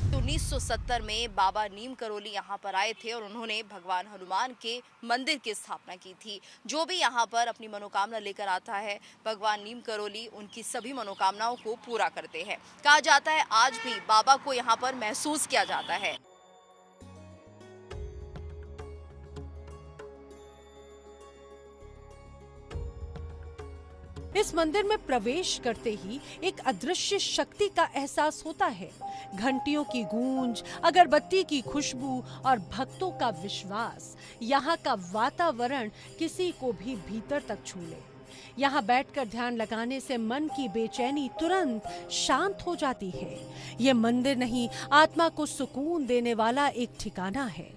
तो 1970 में बाबा नीम करोली यहाँ पर आए थे और उन्होंने भगवान हनुमान के मंदिर की स्थापना की थी। जो भी यहाँ पर अपनी मनोकामना लेकर आता है, भगवान नीम करोली उनकी सभी मनोकामनाओं को पूरा करते हैं। कहा जाता है आज भी बाबा को यहाँ पर महसूस किया जाता है। इस मंदिर में प्रवेश करते ही एक अदृश्य शक्ति का एहसास होता है। घंटियों की गूंज, अगरबत्ती की खुशबू और भक्तों का विश्वास, यहाँ का वातावरण किसी को भी भीतर तक छू ले। यहाँ बैठकर ध्यान लगाने से मन की बेचैनी तुरंत शांत हो जाती है। ये मंदिर नहीं, आत्मा को सुकून देने वाला एक ठिकाना है।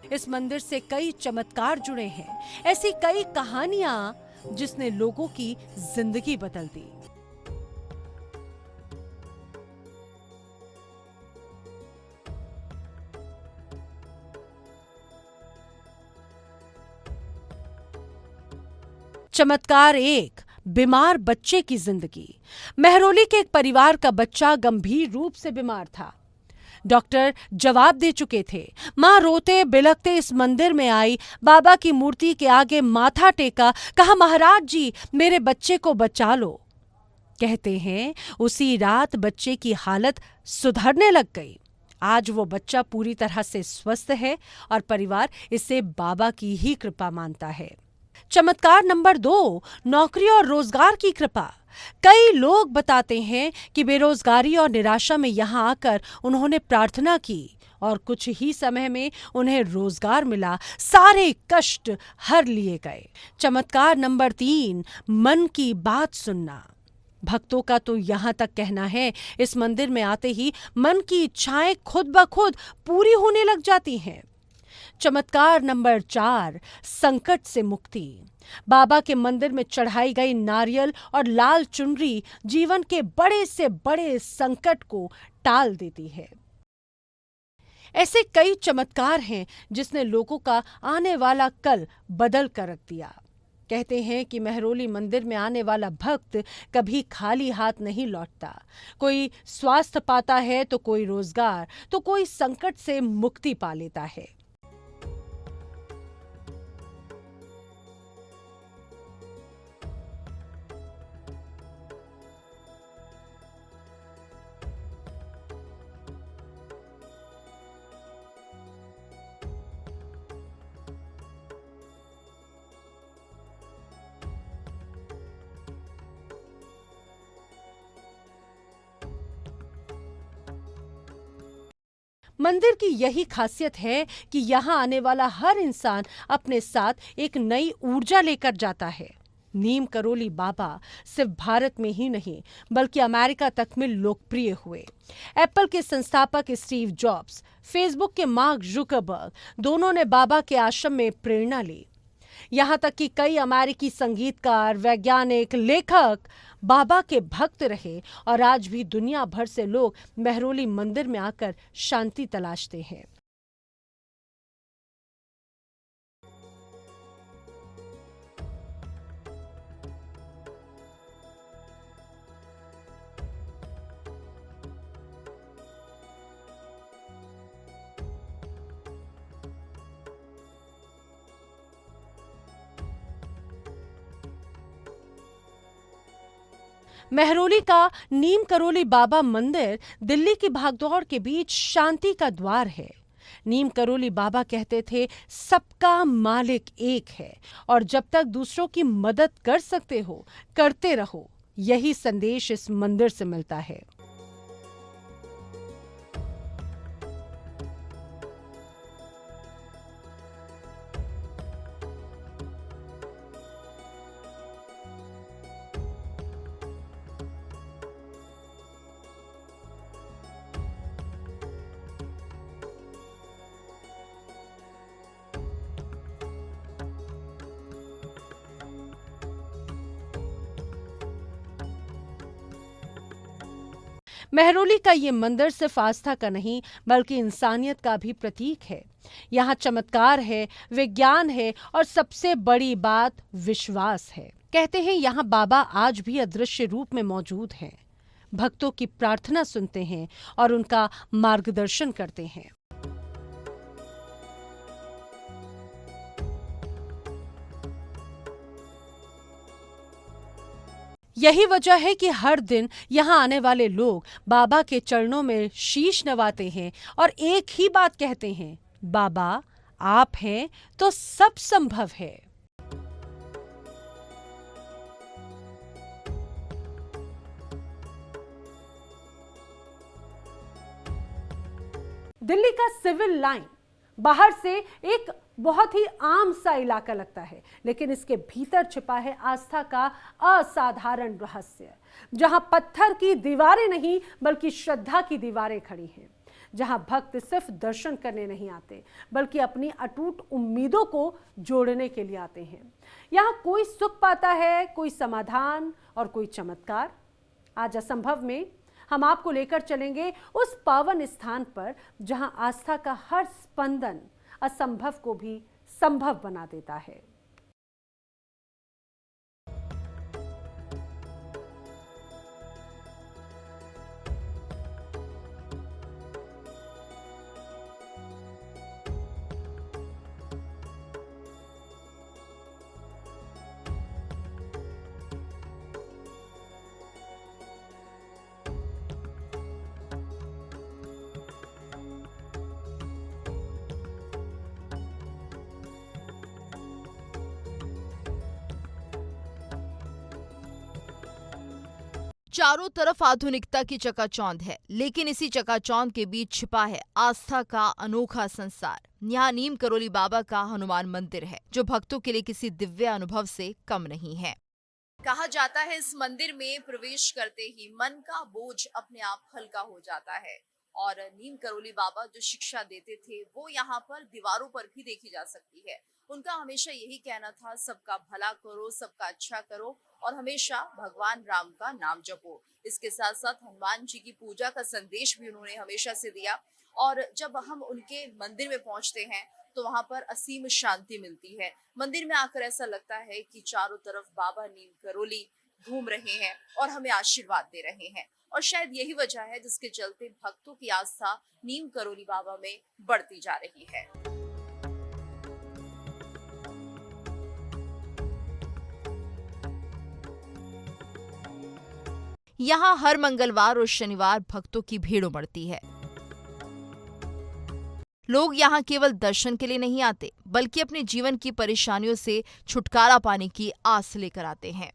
इस मंदिर से कई चमत्कार जुड़े हैं, ऐसी कई कहानियां जिसने लोगों की जिंदगी बदल दी। चमत्कार एक, बीमार बच्चे की जिंदगी। मेहरौली के एक परिवार का बच्चा गंभीर रूप से बीमार था। डॉक्टर जवाब दे चुके थे। मां रोते बिलखते इस मंदिर में आई, बाबा की मूर्ति के आगे माथा टेका, कहा महाराज जी मेरे बच्चे को बचा लो। कहते हैं उसी रात बच्चे की हालत सुधरने लग गई। आज वो बच्चा पूरी तरह से स्वस्थ है और परिवार इसे बाबा की ही कृपा मानता है। चमत्कार नंबर 2, नौकरी और रोजगार की कृपा। कई लोग बताते हैं कि बेरोजगारी और निराशा में यहाँ आकर उन्होंने प्रार्थना की और कुछ ही समय में उन्हें रोजगार मिला, सारे कष्ट हर लिए गए। चमत्कार नंबर 3, मन की बात सुनना। भक्तों का तो यहाँ तक कहना है इस मंदिर में आते ही मन की इच्छाएं खुद ब खुद पूरी होने लग जाती हैं। चमत्कार नंबर 4, संकट से मुक्ति। बाबा के मंदिर में चढ़ाई गई नारियल और लाल चुनरी जीवन के बड़े से बड़े संकट को टाल देती है। ऐसे कई चमत्कार हैं जिसने लोगों का आने वाला कल बदल कर रख दिया। कहते हैं कि मेहरौली मंदिर में आने वाला भक्त कभी खाली हाथ नहीं लौटता। कोई स्वास्थ्य पाता है तो कोई रोजगार, तो कोई संकट से मुक्ति पा लेता है। मंदिर की यही खासियत है कि यहाँ आने वाला हर इंसान अपने साथ एक नई ऊर्जा लेकर जाता है। नीम करोली बाबा सिर्फ भारत में ही नहीं बल्कि अमेरिका तक में लोकप्रिय हुए। एप्पल के संस्थापक स्टीव जॉब्स, फेसबुक के मार्क जुकरबर्ग, दोनों ने बाबा के आश्रम में प्रेरणा ली। यहाँ तक कि कई अमेरिकी संगीतकार, वैज्ञानिक, लेखक बाबा के भक्त रहे और आज भी दुनिया भर से लोग मेहरौली मंदिर में आकर शांति तलाशते हैं। महरौली का नीम करोली बाबा मंदिर दिल्ली की भागदौड़ के बीच शांति का द्वार है। नीम करोली बाबा कहते थे, सबका मालिक एक है और जब तक दूसरों की मदद कर सकते हो करते रहो। यही संदेश इस मंदिर से मिलता है। महरौली का ये मंदिर सिर्फ आस्था का नहीं बल्कि इंसानियत का भी प्रतीक है। यहाँ चमत्कार है, विज्ञान है और सबसे बड़ी बात विश्वास है। कहते हैं यहाँ बाबा आज भी अदृश्य रूप में मौजूद हैं, भक्तों की प्रार्थना सुनते हैं और उनका मार्गदर्शन करते हैं। यही वजह है कि हर दिन यहाँ आने वाले लोग बाबा के चरणों में शीश नवाते हैं और एक ही बात कहते हैं, बाबा आप हैं तो सब संभव है। दिल्ली का सिविल लाइन बाहर से एक बहुत ही आम सा इलाका लगता है, लेकिन इसके भीतर छिपा है आस्था का असाधारण रहस्य। जहां पत्थर की दीवारें नहीं बल्कि श्रद्धा की दीवारें खड़ी हैं, जहां भक्त सिर्फ दर्शन करने नहीं आते बल्कि अपनी अटूट उम्मीदों को जोड़ने के लिए आते हैं। यहां कोई सुख पाता है, कोई समाधान और कोई चमत्कार। आज असंभव में हम आपको लेकर चलेंगे उस पावन स्थान पर जहां आस्था का हर स्पंदन असंभव को भी संभव बना देता है। चारों तरफ आधुनिकता की चकाचौंध है, लेकिन इसी चकाचौंध के बीच छिपा है आस्था का अनोखा संसार। यहाँ नीम करोली बाबा का हनुमान मंदिर है, जो भक्तों के लिए किसी दिव्य अनुभव से कम नहीं है। कहा जाता है इस मंदिर में प्रवेश करते ही मन का बोझ अपने आप हल्का हो जाता है और नीम करोली बाबा जो शिक्षा देते थे वो यहाँ पर दीवारों पर भी देखी जा सकती है। उनका हमेशा यही कहना था, सबका भला करो, सबका अच्छा करो और हमेशा भगवान राम का नाम जपो। इसके साथ साथ हनुमान जी की पूजा का संदेश भी उन्होंने हमेशा से दिया और जब हम उनके मंदिर में पहुंचते हैं तो वहां पर असीम शांति मिलती है। मंदिर में आकर ऐसा लगता है कि चारों तरफ बाबा नीम करोली घूम रहे हैं और हमें आशीर्वाद दे रहे हैं और शायद यही वजह है जिसके चलते भक्तों की आस्था नीम करोली बाबा में बढ़ती जा रही है। यहाँ हर मंगलवार और शनिवार भक्तों की भीड़ उमड़ती है। लोग यहाँ केवल दर्शन के लिए नहीं आते बल्कि अपने जीवन की परेशानियों से छुटकारा पाने की आस लेकर आते हैं।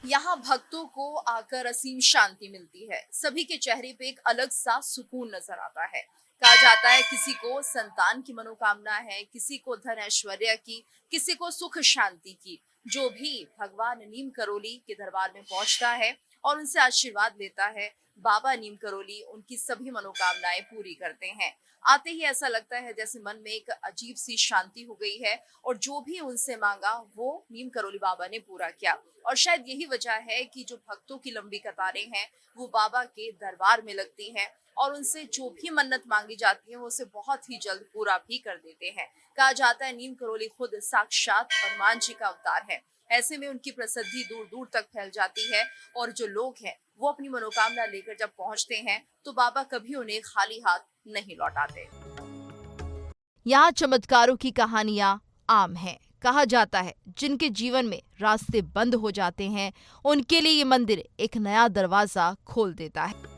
यहाँ भक्तों को आकर असीम शांति मिलती है। सभी के चेहरे पे एक अलग सा सुकून नजर आता है। कहा जाता है किसी को संतान की मनोकामना है, किसी को धन ऐश्वर्य की, किसी को सुख शांति की। जो भी भगवान नीम करोली के दरबार में पहुंचता है और उनसे आशीर्वाद लेता है, बाबा नीम करोली उनकी सभी मनोकामनाएं पूरी करते हैं। आते ही ऐसा लगता है जैसे मन में एक अजीब सी शांति हो गई है और जो भी उनसे मांगा वो नीम करोली बाबा ने पूरा किया। और शायद यही वजह है कि जो भक्तों की लंबी कतारें हैं वो बाबा के दरबार में लगती हैं और उनसे जो भी मन्नत मांगी जाती है वो उसे बहुत ही जल्द पूरा भी कर देते हैं। कहा जाता है नीम करोली खुद साक्षात हनुमान जी का अवतार है। ऐसे में उनकी प्रसिद्धि दूर दूर तक फैल जाती है और जो लोग हैं वो अपनी मनोकामना लेकर जब पहुंचते हैं तो बाबा कभी उन्हें खाली हाथ नहीं लौटाते। यहाँ चमत्कारों की कहानियां आम हैं। कहा जाता है जिनके जीवन में रास्ते बंद हो जाते हैं उनके लिए ये मंदिर एक नया दरवाजा खोल देता है।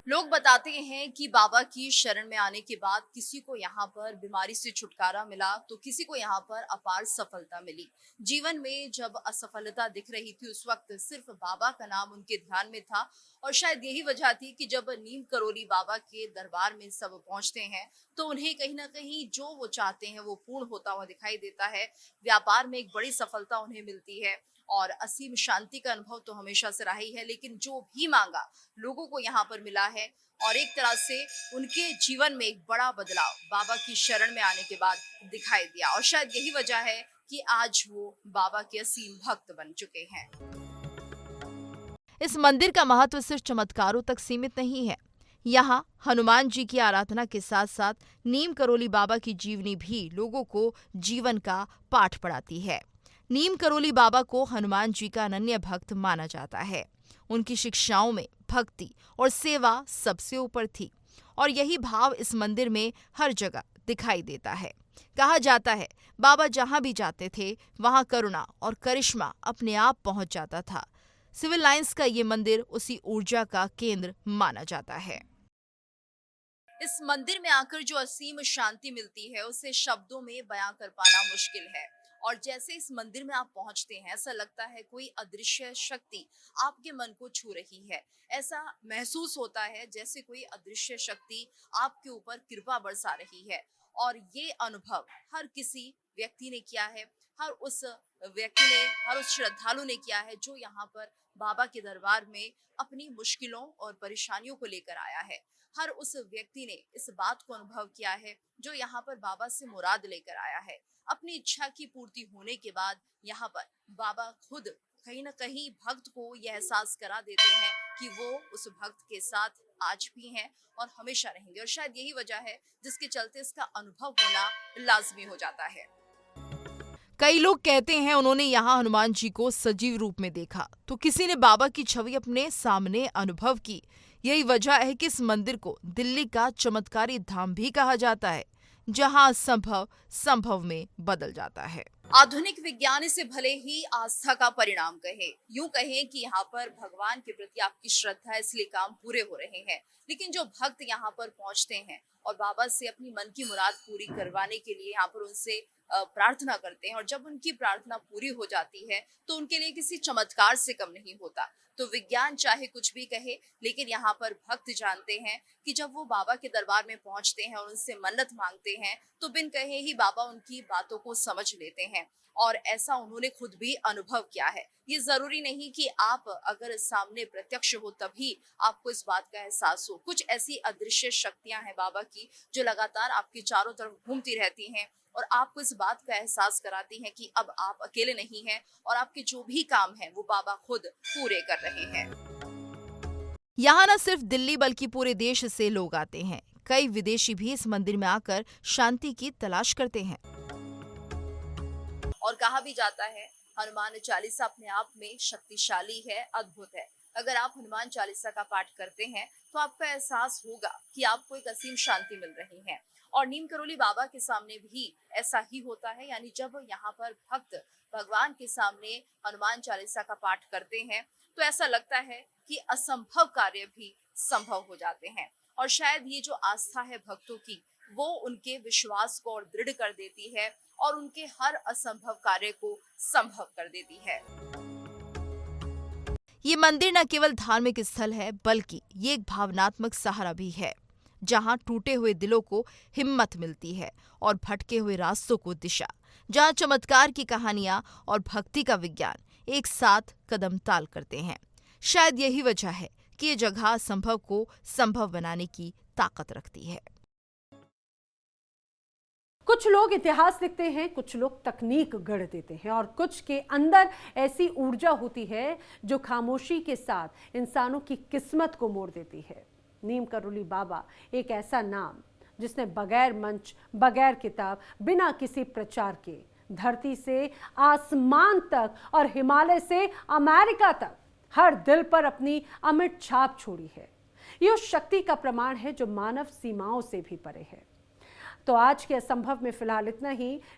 लोग बताते हैं कि बाबा की शरण में आने के बाद किसी को यहाँ पर बीमारी से छुटकारा मिला तो किसी को यहाँ पर अपार सफलता मिली। जीवन में जब असफलता दिख रही थी उस वक्त सिर्फ बाबा का नाम उनके ध्यान में था और शायद यही वजह थी कि जब नीम करोली बाबा के दरबार में सब पहुंचते हैं तो उन्हें कहीं ना कहीं जो वो चाहते हैं वो पूर्ण होता हुआ दिखाई देता है। व्यापार में एक बड़ी सफलता उन्हें मिलती है और असीम शांति का अनुभव तो हमेशा से रहा ही है, लेकिन जो भी मांगा लोगों को यहाँ पर मिला है और एक तरह से उनके जीवन में एक बड़ा बदलाव बाबा की शरण में आने के बाद दिखाई दिया और शायद यही वजह है कि आज वो बाबा के असीम भक्त बन चुके हैं। इस मंदिर का महत्व सिर्फ चमत्कारों तक सीमित नहीं है। यहाँ हनुमान जी की आराधना के साथ साथ नीम करोली बाबा की जीवनी भी लोगों को जीवन का पाठ पढ़ाती है। नीम करोली बाबा को हनुमान जी का अनन्य भक्त माना जाता है। उनकी शिक्षाओं में भक्ति और सेवा सबसे ऊपर थी और यही भाव इस मंदिर में हर जगह दिखाई देता है। कहा जाता है बाबा जहां भी जाते थे वहां करुणा और करिश्मा अपने आप पहुंच जाता था। सिविल लाइंस का ये मंदिर उसी ऊर्जा का केंद्र माना जाता है। इस मंदिर में आकर जो असीम शांति मिलती है उसे शब्दों में बयां कर पाना मुश्किल है और जैसे इस मंदिर में आप पहुंचते हैं ऐसा लगता है कोई अदृश्य शक्ति आपके मन को छू रही है। ऐसा महसूस होता है जैसे कोई अदृश्य शक्ति आपके ऊपर कृपा बरसा रही है और ये अनुभव हर किसी व्यक्ति ने किया है, हर उस श्रद्धालु ने किया है जो यहाँ पर बाबा के दरबार में अपनी मुश्किलों और परेशानियों को लेकर आया है। हर उस व्यक्ति ने इस बात को अनुभव किया है जो यहाँ पर बाबा से मुराद लेकर आया है। अपनी इच्छा की पूर्ति होने के बाद यहाँ पर बाबा खुद कहीं ना कहीं भक्त को यह एहसास करा देते हैं कि वो उस भक्त के साथ आज भी हैं और हमेशा रहेंगे और शायद यही वजह है जिसके चलते इसका अनुभव होना लाजमी हो जाता है। कई लोग कहते हैं उन्होंने यहाँ हनुमान जी को सजीव रूप में देखा तो किसी ने बाबा की छवि अपने सामने अनुभव की। यही वजह है कि इस मंदिर को दिल्ली का चमत्कारी धाम भी कहा जाता है जहां असंभव संभव में बदल जाता है। आधुनिक विज्ञान इसे भले ही आस्था का परिणाम कहे, यूं कहें कि यहाँ पर भगवान के प्रति आपकी श्रद्धा है इसलिए काम पूरे हो रहे हैं, लेकिन जो भक्त यहाँ पर पहुंचते हैं और बाबा से अपनी मन की मुराद पूरी करवाने के लिए यहाँ पर उनसे प्रार्थना करते हैं और जब उनकी प्रार्थना पूरी हो जाती है तो उनके लिए किसी चमत्कार से कम नहीं होता। तो विज्ञान चाहे कुछ भी कहे लेकिन यहाँ पर भक्त जानते हैं कि जब वो बाबा के दरबार में पहुंचते हैं और उनसे मन्नत मांगते हैं तो बिन कहे ही बाबा उनकी बातों को समझ लेते हैं और ऐसा उन्होंने खुद भी अनुभव किया है। ये जरूरी नहीं कि आप अगर सामने प्रत्यक्ष हो तभी आपको इस बात का एहसास हो। कुछ ऐसी अदृश्य शक्तियां हैं बाबा की जो लगातार आपके चारों तरफ घूमती रहती हैं और आपको इस बात का एहसास कराती हैं कि अब आप अकेले नहीं हैं और आपके जो भी काम हैं वो बाबा खुद पूरे कर रहे हैं। यहाँ न सिर्फ दिल्ली बल्कि पूरे देश से लोग आते हैं। कई विदेशी भी इस मंदिर में आकर शांति की तलाश करते हैं। और कहा भी जाता है हनुमान चालीसा अपने आप में शक्तिशाली है, अद्भुत है। अगर आप हनुमान चालीसा का पाठ करते हैं तो आपका एहसास होगा कि आपको एक असीम शांति मिल रही है और नीम करोली बाबा के सामने भी ऐसा ही होता है। यानी जब यहाँ पर भक्त भगवान के सामने हनुमान चालीसा का पाठ करते हैं तो ऐसा लगता है कि असंभव कार्य भी संभव हो जाते हैं और शायद ये जो आस्था है भक्तों की वो उनके विश्वास को और दृढ़ कर देती है और उनके हर असंभव कार्य को संभव कर देती है। ये मंदिर न केवल धार्मिक स्थल है बल्कि ये एक भावनात्मक सहारा भी है जहां टूटे हुए दिलों को हिम्मत मिलती है और भटके हुए रास्तों को दिशा, जहां चमत्कार की कहानियां और भक्ति का विज्ञान एक साथ कदम ताल करते हैं। शायद यही वजह है कि ये जगह असंभव को संभव बनाने की ताकत रखती है। कुछ लोग इतिहास लिखते हैं, कुछ लोग तकनीक गढ़ देते हैं और कुछ के अंदर ऐसी ऊर्जा होती है जो खामोशी के साथ इंसानों की किस्मत को मोड़ देती है। नीम करोली बाबा एक ऐसा नाम जिसने बगैर मंच, बगैर किताब, बिना किसी प्रचार के धरती से आसमान तक और हिमालय से अमेरिका तक हर दिल पर अपनी अमिट छाप छोड़ी है। ये उस शक्ति का प्रमाण है जो मानव सीमाओं से भी परे है। तो आज के असंभव में फिलहाल इतना ही।